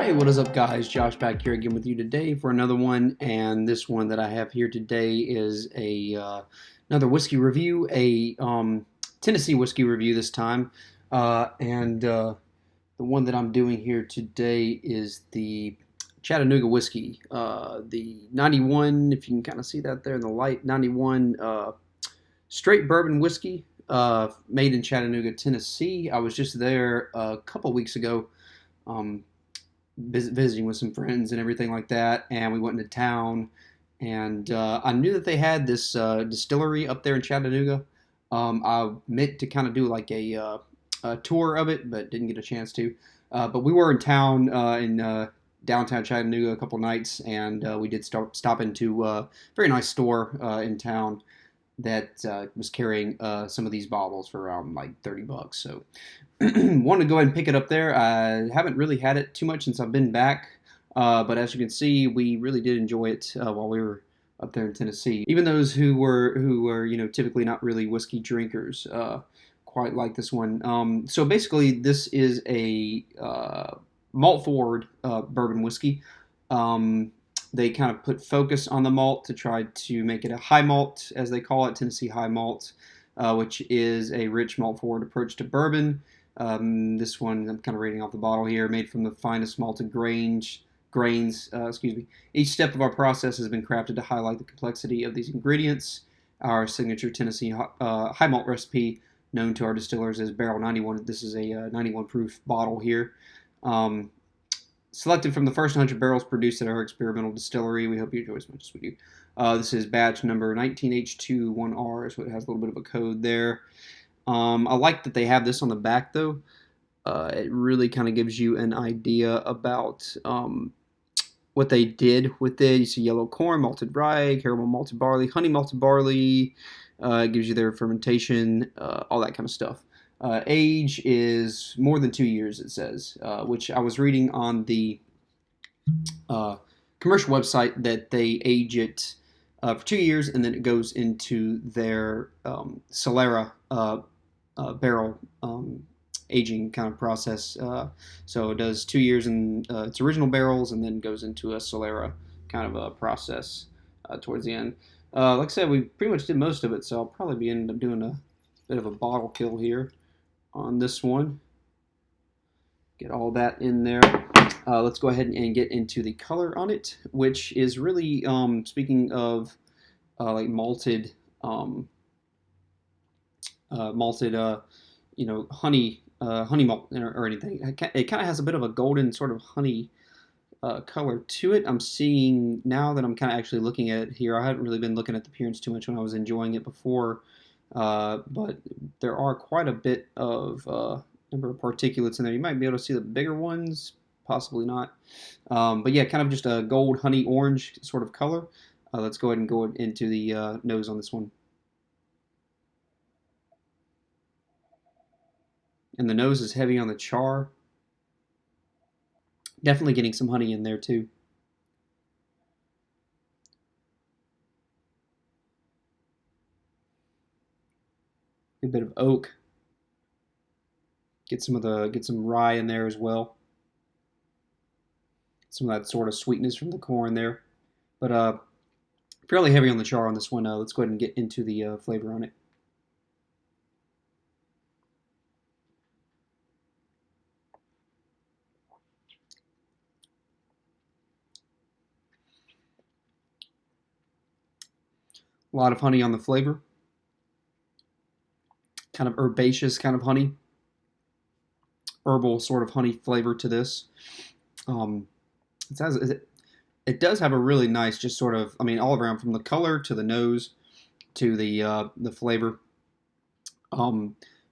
Hey, what is up, guys? Josh back here again with you today for another one, and this one that I have here today is another whiskey review, a Tennessee whiskey review this time, and the one that I'm doing here today is the Chattanooga whiskey, the 91. If you can kind of see that there in the light, 91 straight bourbon whiskey, made in Chattanooga, Tennessee. I was just there a couple weeks ago. Visiting with some friends and everything like that, and we went into town, and I knew that they had this distillery up there in Chattanooga. I meant to kind of do like a tour of it, but didn't get a chance to. But we were in town in downtown Chattanooga a couple nights, and we did stop into a very nice store in town that was carrying some of these bottles for around like $30. So wanted to go ahead and pick it up there. I haven't really had it too much since I've been back, but as you can see, we really did enjoy it while we were up there in Tennessee. Even those who were typically not really whiskey drinkers quite like this one. So basically, this is a malt forward bourbon whiskey. They kind of put focus on the malt to try to make it a high malt, as they call it, Tennessee high malt, which is a rich malt forward approach to bourbon. This one, I'm kind of reading off the bottle here, made from the finest malted grains. Each step of our process has been crafted to highlight the complexity of these ingredients. Our signature Tennessee high malt recipe, known to our distillers as Barrel 91. This is a 91 proof bottle here. Selected from the first 100 barrels produced at our experimental distillery. We hope you enjoy as much as we do. This is batch number 19H21R, so it has a little bit of a code there. I like that they have this on the back, though. It really kind of gives you an idea about what they did with it. You see yellow corn, malted rye, caramel malted barley, honey malted barley. It gives you their fermentation, all that kind of stuff. Age is more than 2 years, it says, which I was reading on the commercial website that they age it for 2 years, and then it goes into their Solera barrel aging kind of process. So it does 2 years in its original barrels, and then goes into a Solera kind of a process towards the end. Like I said, we pretty much did most of it, so I'll probably be end up doing a bit of a bottle kill here on this one. Get all that in there. Let's go ahead and get into the color on it, which is really, speaking of like malted, honey malt or anything. It kind of has a bit of a golden sort of honey color to it. I'm seeing now that I'm kind of actually looking at it here. I hadn't really been looking at the appearance too much when I was enjoying it before, but there are quite a bit of number of particulates in there. You might be able to see the bigger ones, possibly not. But yeah, kind of just a gold honey orange sort of color. Let's go ahead and go into the nose on this one. And the nose is heavy on the char. Definitely getting some honey in there too. A bit of oak. Get some rye in there as well. Some of that sort of sweetness from the corn there. But fairly heavy on the char on this one. Let's go ahead and get into the flavor on it. A lot of honey on the flavor. Kind of herbaceous kind of honey. Herbal sort of honey flavor to this. It does have a really nice, just sort of, I mean, all around, from the color to the nose to the flavor.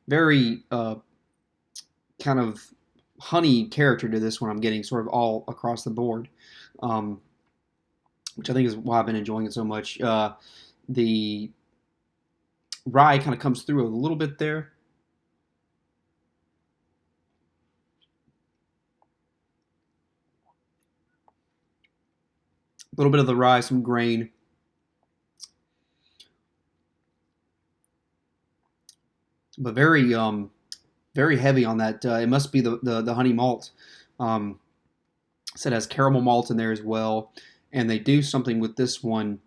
Very kind of honey character to this one. I'm getting sort of all across the board, which I think is why I've been enjoying it so much. The rye kind of comes through a little bit there. A little bit of the rye, some grain. But very heavy on that. It must be the honey malt. So it has caramel malt in there as well. And they do something with this one,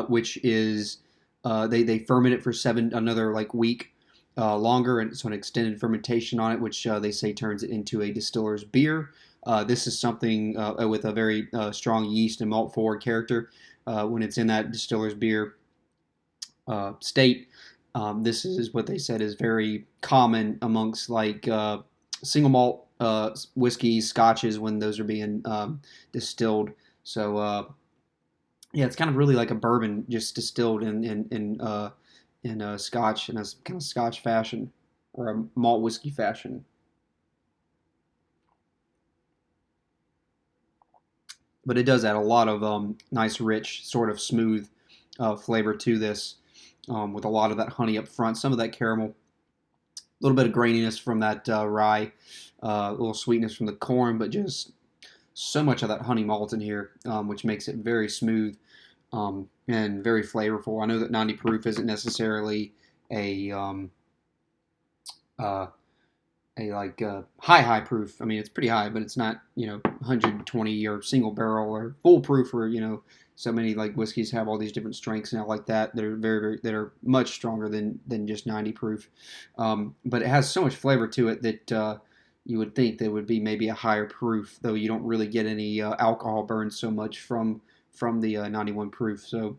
which is they ferment it for another like week longer, and so an extended fermentation on it, which they say turns it into a distiller's beer. This is something with a very strong yeast and malt forward character. When it's in that distiller's beer state, this is what they said is very common amongst like single malt whiskeys, scotches when those are being distilled. So yeah, it's kind of really like a bourbon just distilled in a scotch in a kind of scotch fashion or a malt whiskey fashion. But it does add a lot of nice, rich, sort of smooth flavor to this, with a lot of that honey up front, some of that caramel, a little bit of graininess from that rye, a little sweetness from the corn, but just so much of that honey malt in here, which makes it very smooth and very flavorful. I know that 90 proof isn't necessarily a uh, high proof. I mean, it's pretty high, but it's not 120 or single barrel or full proof, or so many like whiskeys have all these different strengths now like that. They're that are much stronger than just 90 proof. But it has so much flavor to it that you would think there would be maybe a higher proof, though you don't really get any alcohol burn so much from the 91 proof. So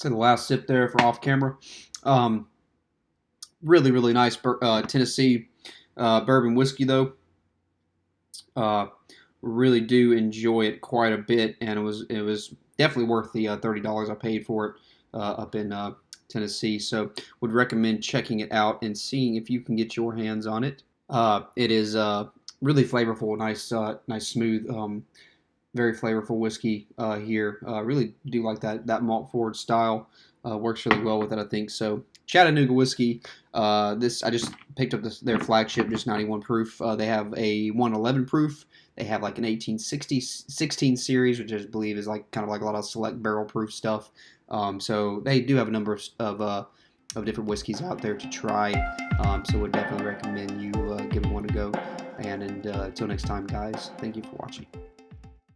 the last sip there for off camera. Um, really nice Tennessee bourbon whiskey though. Uh, really do enjoy it quite a bit, and it was definitely worth the $30 I paid for it up in Tennessee. So would recommend checking it out and seeing if you can get your hands on it. It is really flavorful, nice smooth, very flavorful whiskey here. Really do like that malt forward style. Works really well with it, I think. So Chattanooga whiskey. This I just picked up their flagship, just 91 proof. They have a 111 proof. They have like an 1860 16 series, which I believe is like kind of like a lot of select barrel proof stuff. So they do have a number of different whiskeys out there to try. So would definitely recommend you give one a go. And until next time, guys, thank you for watching.